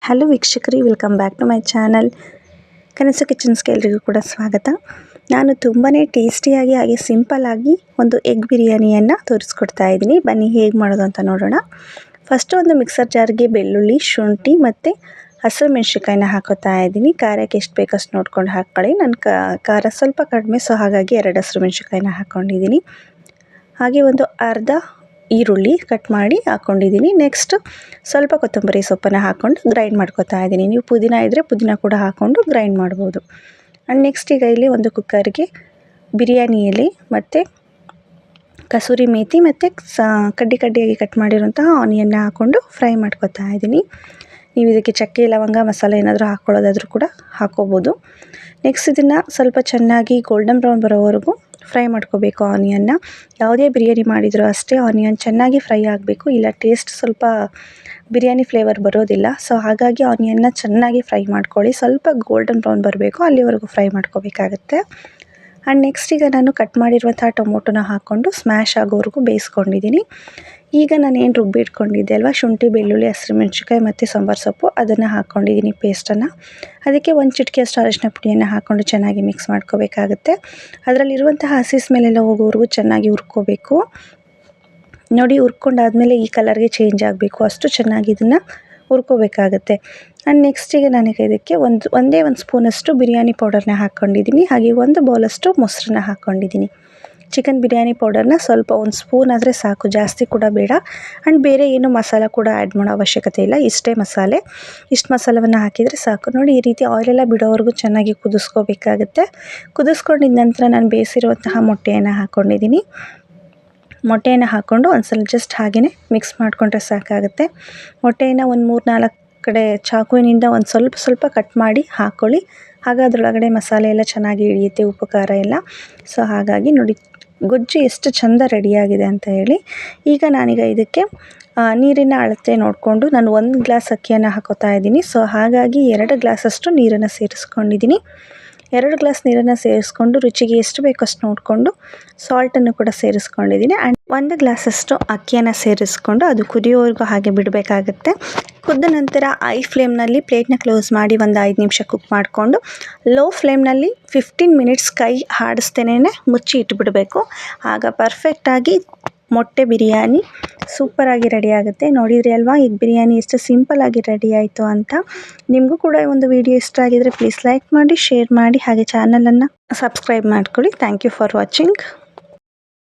Hello ವೀಕ್ಷಕರಿ, welcome back to my channel. Kanasu ಕಿಚನ್ಸ್ಗೆ ಎಲ್ರಿಗೂ ಕೂಡ ಸ್ವಾಗತ. ನಾನು ತುಂಬಾ ಟೇಸ್ಟಿಯಾಗಿ ಹಾಗೆ ಸಿಂಪಲ್ಲಾಗಿ ಒಂದು ಎಗ್ ಬಿರಿಯಾನಿಯನ್ನು ತೋರಿಸ್ಕೊಡ್ತಾ ಇದ್ದೀನಿ. ಬನ್ನಿ ಹೇಗೆ ಮಾಡೋದು ಅಂತ ನೋಡೋಣ. ಫಸ್ಟು ಒಂದು ಮಿಕ್ಸರ್ ಜಾರ್ಗೆ ಬೆಳ್ಳುಳ್ಳಿ, ಶುಂಠಿ ಮತ್ತು ಹಸಿರು ಮೆಣಸಿನ್ಕಾಯಿನ ಹಾಕೋತಾ ಇದ್ದೀನಿ. ಖಾರಕ್ಕೆ ಎಷ್ಟು ಬೇಕಷ್ಟು ನೋಡ್ಕೊಂಡು ಹಾಕ್ಕೊಳ್ಳಿ. ನನ್ನ ಖಾರ ಸ್ವಲ್ಪ ಕಡಿಮೆ, ಸೊ ಹಾಗಾಗಿ 2 ಹಸಿರು ಮೆಣಸಿನ್ಕಾಯಿನ ಹಾಕ್ಕೊಂಡಿದ್ದೀನಿ. ಹಾಗೆ ಒಂದು ಅರ್ಧ ಈರುಳ್ಳಿ ಕಟ್ ಮಾಡಿ ಹಾಕ್ಕೊಂಡಿದ್ದೀನಿ. ನೆಕ್ಸ್ಟ್ ಸ್ವಲ್ಪ ಕೊತ್ತಂಬರಿ ಸೊಪ್ಪನ್ನು ಹಾಕ್ಕೊಂಡು ಗ್ರೈಂಡ್ ಮಾಡ್ಕೊತಾ ಇದ್ದೀನಿ. ನೀವು ಪುದೀನ ಇದ್ದರೆ ಪುದೀನ ಕೂಡ ಹಾಕ್ಕೊಂಡು ಗ್ರೈಂಡ್ ಮಾಡ್ಬೋದು. ಆ್ಯಂಡ್ ನೆಕ್ಸ್ಟ್ ಈಗ ಇಲ್ಲಿ ಒಂದು ಕುಕ್ಕರ್ಗೆ ಬಿರಿಯಾನಿ ಎಲೆ ಮತ್ತು ಕಸೂರಿ ಮೇಥಿ ಮತ್ತು ಕಡ್ಡಿಯಾಗಿ ಕಟ್ ಮಾಡಿರೋಂತಹ ಆನಿಯನ್ನ ಹಾಕ್ಕೊಂಡು ಫ್ರೈ ಮಾಡ್ಕೊತಾ ಇದ್ದೀನಿ. ನೀವು ಇದಕ್ಕೆ ಚಕ್ಕೆ, ಲವಂಗ, ಮಸಾಲೆ ಏನಾದರೂ ಹಾಕ್ಕೊಳ್ಳೋದಾದರೂ ಕೂಡ ಹಾಕ್ಕೋಬೋದು. ನೆಕ್ಸ್ಟ್ ಇದನ್ನು ಸ್ವಲ್ಪ ಚೆನ್ನಾಗಿ ಗೋಲ್ಡನ್ ಬ್ರೌನ್ ಬರೋವರೆಗೂ ಫ್ರೈ ಮಾಡ್ಕೋಬೇಕು ಆನಿಯನ್ನ. ಯಾವುದೇ ಬಿರಿಯಾನಿ ಮಾಡಿದರೂ ಅಷ್ಟೇ ಆನಿಯನ್ ಚೆನ್ನಾಗಿ ಫ್ರೈ ಆಗಬೇಕು, ಇಲ್ಲ ಟೇಸ್ಟ್ ಸ್ವಲ್ಪ ಬಿರಿಯಾನಿ ಫ್ಲೇವರ್ ಬರೋದಿಲ್ಲ. ಸೊ ಹಾಗಾಗಿ ಆನಿಯನ್ನ ಚೆನ್ನಾಗಿ ಫ್ರೈ ಮಾಡ್ಕೊಳ್ಳಿ. ಸ್ವಲ್ಪ ಗೋಲ್ಡನ್ ಬ್ರೌನ್ ಬರಬೇಕು, ಅಲ್ಲಿವರೆಗೂ ಫ್ರೈ ಮಾಡ್ಕೋಬೇಕಾಗತ್ತೆ. ಆ್ಯಂಡ್ ನೆಕ್ಸ್ಟ್ ಈಗ ನಾನು ಕಟ್ ಮಾಡಿರುವಂಥ ಟೊಮೊಟೊನ ಹಾಕ್ಕೊಂಡು ಸ್ಮ್ಯಾಶ್ ಆಗೋವರೆಗೂ ಬೇಯಿಸ್ಕೊಂಡಿದ್ದೀನಿ. ಈಗ ನಾನು ಏನು ರುಬ್ಬಿ ಇಟ್ಕೊಂಡಿದ್ದೆ ಅಲ್ವಾ, ಶುಂಠಿ, ಬೆಳ್ಳುಳ್ಳಿ, ಹಸಿರು ಮೆಣಸಿನ್ಕಾಯಿ ಮತ್ತು ಸಾಂಬಾರು ಸೊಪ್ಪು, ಅದನ್ನು ಹಾಕ್ಕೊಂಡಿದ್ದೀನಿ ಪೇಸ್ಟನ್ನು. ಅದಕ್ಕೆ ಒಂದು ಚಿಟಿಕೆಯಷ್ಟು ಅರಿಶಿನ ಪುಡಿಯನ್ನು ಹಾಕ್ಕೊಂಡು ಚೆನ್ನಾಗಿ ಮಿಕ್ಸ್ ಮಾಡ್ಕೋಬೇಕಾಗುತ್ತೆ. ಅದರಲ್ಲಿರುವಂತಹ ಹಸಿ ಸ್ಮೆಲ್ಲೆಲ್ಲ ಹೋಗೋವರೆಗೂ ಚೆನ್ನಾಗಿ ಹುರ್ಕೋಬೇಕು. ನೋಡಿ, ಹುರ್ಕೊಂಡಾದಮೇಲೆ ಈ ಕಲರ್ಗೆ ಚೇಂಜ್ ಆಗಬೇಕು, ಅಷ್ಟು ಚೆನ್ನಾಗಿ ಇದನ್ನು ಹುರ್ಕೋಬೇಕಾಗತ್ತೆ. ಆ್ಯಂಡ್ ನೆಕ್ಸ್ಟಿಗೆ ನನಗೆ ಇದಕ್ಕೆ ಒಂದೇ ಒಂದು ಸ್ಪೂನಷ್ಟು ಬಿರಿಯಾನಿ ಪೌಡರ್ನ ಹಾಕ್ಕೊಂಡಿದ್ದೀನಿ. ಹಾಗೆ 1 ಬೌಲಷ್ಟು ಮೊಸರನ್ನ ಹಾಕ್ಕೊಂಡಿದ್ದೀನಿ. ಚಿಕನ್ ಬಿರಿಯಾನಿ ಪೌಡರ್ನ ಸ್ವಲ್ಪ 1 ಸ್ಪೂನ್ ಆದರೆ ಸಾಕು, ಜಾಸ್ತಿ ಕೂಡ ಬೇಡ. ಆ್ಯಂಡ್ ಬೇರೆ ಏನು ಮಸಾಲ ಕೂಡ ಆ್ಯಡ್ ಮಾಡೋ ಅವಶ್ಯಕತೆ ಇಲ್ಲ, ಇಷ್ಟೇ ಮಸಾಲೆ. ಇಷ್ಟು ಮಸಾಲವನ್ನು ಹಾಕಿದರೆ ಸಾಕು. ನೋಡಿ, ಈ ರೀತಿ ಆಯಿಲೆಲ್ಲ ಬಿಡೋವರೆಗೂ ಚೆನ್ನಾಗಿ ಕುದಿಸ್ಕೋಬೇಕಾಗುತ್ತೆ. ಕುದಿಸ್ಕೊಂಡಿದ್ದ ನಂತರ ನಾನು ಬೇಯಿಸಿರುವಂತಹ ಮೊಟ್ಟೆಯನ್ನು ಹಾಕ್ಕೊಂಡಿದ್ದೀನಿ. ಮೊಟ್ಟೆಯನ್ನು ಹಾಕ್ಕೊಂಡು ಒಂದ್ಸಲ ಜಸ್ಟ್ ಹಾಗೇ ಮಿಕ್ಸ್ ಮಾಡಿಕೊಂಡ್ರೆ ಸಾಕಾಗುತ್ತೆ. ಮೊಟ್ಟೆಯನ್ನು ಒಂದು 3-4 ಕಡೆ ಚಾಕುವಿನಿಂದ ಒಂದು ಸ್ವಲ್ಪ ಕಟ್ ಮಾಡಿ ಹಾಕ್ಕೊಳ್ಳಿ. ಆಗ ಅದರೊಳಗಡೆ ಮಸಾಲೆ ಎಲ್ಲ ಚೆನ್ನಾಗಿ ಇಳಿಯುತ್ತೆ, ಉಪ್ಪು ಖಾರ ಎಲ್ಲ. ಸೊ ಹಾಗಾಗಿ ನೋಡಿ ಗೊಜ್ಜು ಎಷ್ಟು ಚೆಂದ ರೆಡಿಯಾಗಿದೆ ಅಂತ ಹೇಳಿ. ಈಗ ನಾನೀಗ ಇದಕ್ಕೆ ನೀರಿನ ಅಳತೆ ನೋಡಿಕೊಂಡು ನಾನು 1 ಗ್ಲಾಸ್ ಅಕ್ಕಿಯನ್ನು ಹಾಕೋತಾ ಇದ್ದೀನಿ. ಸೊ ಹಾಗಾಗಿ 2 ಗ್ಲಾಸಷ್ಟು ನೀರನ್ನು ಸೇರಿಸ್ಕೊಂಡಿದ್ದೀನಿ. 2 ಗ್ಲಾಸ್ ನೀರನ್ನು ಸೇರಿಸ್ಕೊಂಡು ರುಚಿಗೆ ಎಷ್ಟು ಬೇಕೋ ಅಷ್ಟು ನೋಡಿಕೊಂಡು ಸಾಲ್ಟನ್ನು ಕೂಡ ಸೇರಿಸ್ಕೊಂಡಿದ್ದೀನಿ. ಆ್ಯಂಡ್ 1 ಗ್ಲಾಸಷ್ಟು ಅಕ್ಕಿಯನ್ನು ಸೇರಿಸ್ಕೊಂಡು ಅದು ಕುದಿಯೋವರೆಗೂ ಹಾಗೆ ಬಿಡಬೇಕಾಗುತ್ತೆ. ಕುದ್ದ ನಂತರ ಐ ಫ್ಲೇಮ್ನಲ್ಲಿ ಪ್ಲೇಟ್ನ ಕ್ಲೋಸ್ ಮಾಡಿ ಒಂದು 5 ನಿಮಿಷ ಕುಕ್ ಮಾಡಿಕೊಂಡು ಲೋ ಫ್ಲೇಮ್ನಲ್ಲಿ 15 ಮಿನಿಟ್ಸ್ ಕೈ ಆಡಿಸ್ತೇನೆ ಮುಚ್ಚಿ ಇಟ್ಬಿಡಬೇಕು. ಆಗ ಪರ್ಫೆಕ್ಟಾಗಿ ಮೊಟ್ಟೆ ಬಿರಿಯಾನಿ ಸೂಪರಾಗಿ ರೆಡಿ ಆಗುತ್ತೆ. ನೋಡಿದ್ರಿ ಅಲ್ವಾ ಎಗ್ ಬಿರಿಯಾನಿ ಎಷ್ಟು ಸಿಂಪಲ್ಲಾಗಿ ರೆಡಿ ಆಯಿತು ಅಂತ. ನಿಮಗೂ ಕೂಡ ಒಂದು ವಿಡಿಯೋ ಇಷ್ಟ ಆಗಿದರೆ ಪ್ಲೀಸ್ ಲೈಕ್ ಮಾಡಿ, ಶೇರ್ ಮಾಡಿ, ಹಾಗೆ ಚಾನಲನ್ನು ಸಬ್ಸ್ಕ್ರೈಬ್ ಮಾಡ್ಕೊಳ್ಳಿ. Thank you for watching.